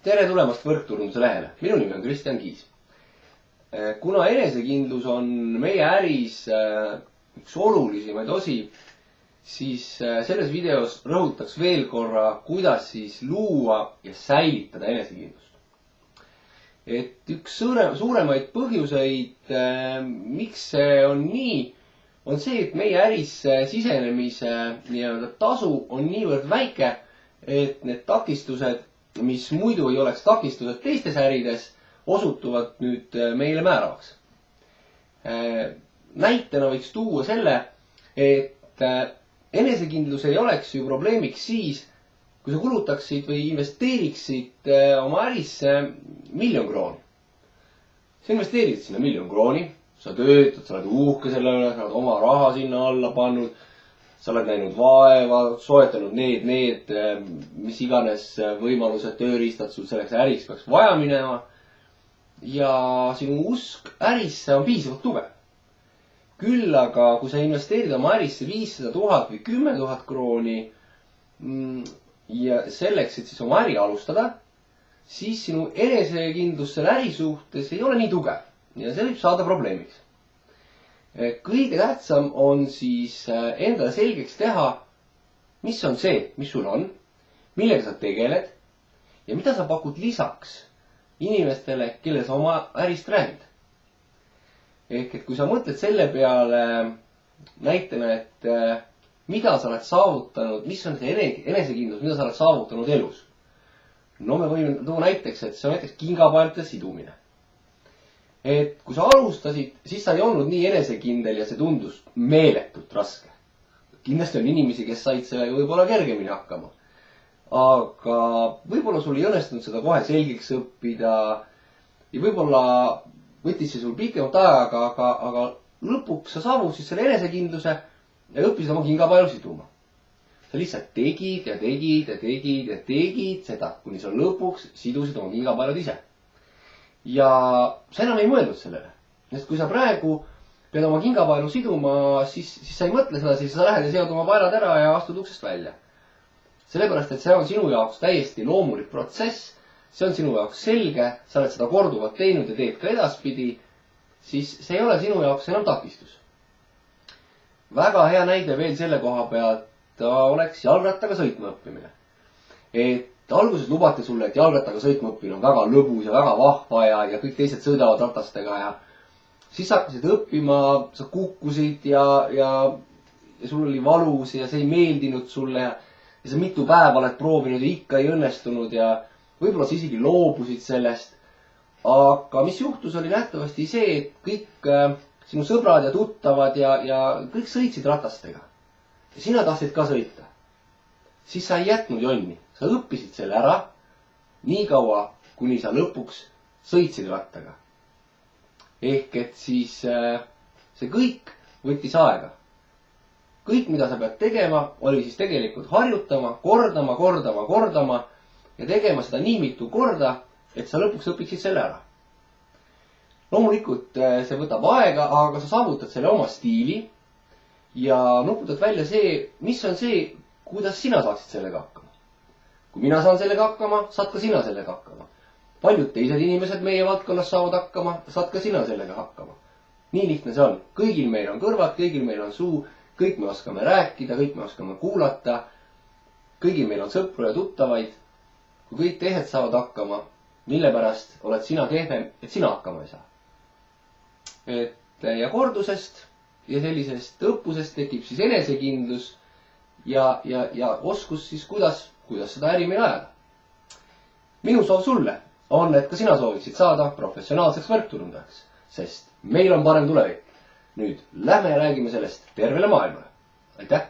Tere tulemast Võrkturunduse lehele. Minu nimi on Kristjan Kiis. Kuna enesekindlus on meie äris üks olulisemaid osi, siis selles videos rõhutaks veel korra, kuidas siis luua ja säilitada enesekindlust. Et üks suuremaid põhjuseid, miks see on nii, on see, et meie ärisse sisenemise tasu on niivõrd väike, et need takistused, mis muidu ei oleks takistused teistes ärides, osutuvad nüüd meile määravaks. Näitena võiks tuua selle, et enesekindlus ei oleks ju probleemiks siis, kui sa kulutaksid või investeeriksid oma ärisse 1 000 000 krooni. Sa investeerid sinna 1 000 000 krooni, sa töötad, sa oled uhke selle üle, sa oled oma raha sinna alla pannud, sa oled näinud vaeva, soetanud need, mis iganes võimalused, tööriistad sul selleks äriks peaks vaja minema. Ja sinu usk ärisse on piisavalt tugev. Küll aga, kui sa investeerid oma ärisse 500 000 või 10 000 krooni ja selleks, et siis oma äri alustada, siis sinu enesekindlus selle äri suhtes ei ole nii tugev ja see võib saada probleemiks. Kõige tähtsam on siis endale selgeks teha, mis on see, mis sul on, millega sa tegeled ja mida sa pakud lisaks inimestele, kelle sa oma ärist räägid. Ehk et kui sa mõtled selle peale näitena, et mida sa oled saavutanud, mis on see enesekindlus, mida sa oled saavutanud elus. No me võime tuua näiteks, et see on näiteks kingapaelte sidumine. Et kui sa alustasid, siis sa ei olnud nii enesekindel ja see tundus meeletult raske. Kindlasti on inimesi, kes said sellega võib-olla kergemini hakkama. Aga võib-olla sul ei õnnestunud seda kohe selgeks õppida ja võib-olla võttis see sul pikemat aega, aga lõpuks sa saavutasid selle enesekindluse ja õppisid oma kingapaelu siduma. Sa lihtsalt tegid ja tegid ja tegid ja tegid seda, kuni sa lõpuks sidusid oma kingapaelud ise. Ja sa enam ei mõeldud sellele. Sest kui sa praegu pead oma kingapaelu siduma, siis sa ei mõtle seda, siis sa lähed ja seod oma paelad ära ja astud uksest välja. Sellepärast, et see on sinu jaoks täiesti loomulik protsess, see on sinu jaoks selge, sa oled seda korduvalt teinud ja teed ka edaspidi, siis see ei ole sinu jaoks enam takistus. Väga hea näide veel selle koha pealt oleks jalgrattaga sõitma õppimine. Et alguses lubati sulle, et jalgrattaga sõitma õppimine on väga lõbus ja väga vahva ja kõik teised sõidavad ratastega ja siis hakkasid õppima, sa kukkusid ja sul oli valus ja see ei meeldinud sulle ja sa mitu päeva oled proovinud ja ikka ei õnnestunud ja võib-olla sa isegi loobusid sellest. Aga mis juhtus oli nähtavasti see, et kõik sinu sõbrad ja tuttavad ja kõik sõitsid ratastega. Ja sina tahtsid ka sõita. Siis sa ei jätnud jonni. Sa õppisid selle ära nii kaua, kuni sa lõpuks sõitsid rattaga. Ehk et siis see kõik võttis aega. Kõik, mida sa pead tegema, oli siis tegelikult harjutama, kordama ja tegema seda nii mitu korda, et sa lõpuks õpiksid selle ära. Loomulikult see võtab aega, aga sa saavutad selle oma stiili ja nuputad välja see, mis on see, kuidas sina saaksid sellega hakkama. Kui mina saan sellega hakkama, saad ka sina sellega hakkama. Paljud teised inimesed meie valdkonnas saavad hakkama, saad ka sina sellega hakkama. Nii lihtne see on. Kõigil meil on kõrvad, kõigil meil on suu, kõik me oskame rääkida, kõik me oskame kuulata. Kõigil meil on sõpru ja tuttavaid. Kui kõik teised saavad hakkama, mille pärast oled sina kehvem, et sina hakkama ei saa. Ja kordusest ja sellisest õppusest tekib siis enesekindlus ja oskus siis kuidas seda äri meil ajada. Minu soov sulle on, et ka sina sooviksid saada professionaalseks võrkturundajaks, sest meil on parem tulevik. Nüüd lähme ja räägime sellest tervele maailmale. Aitäh!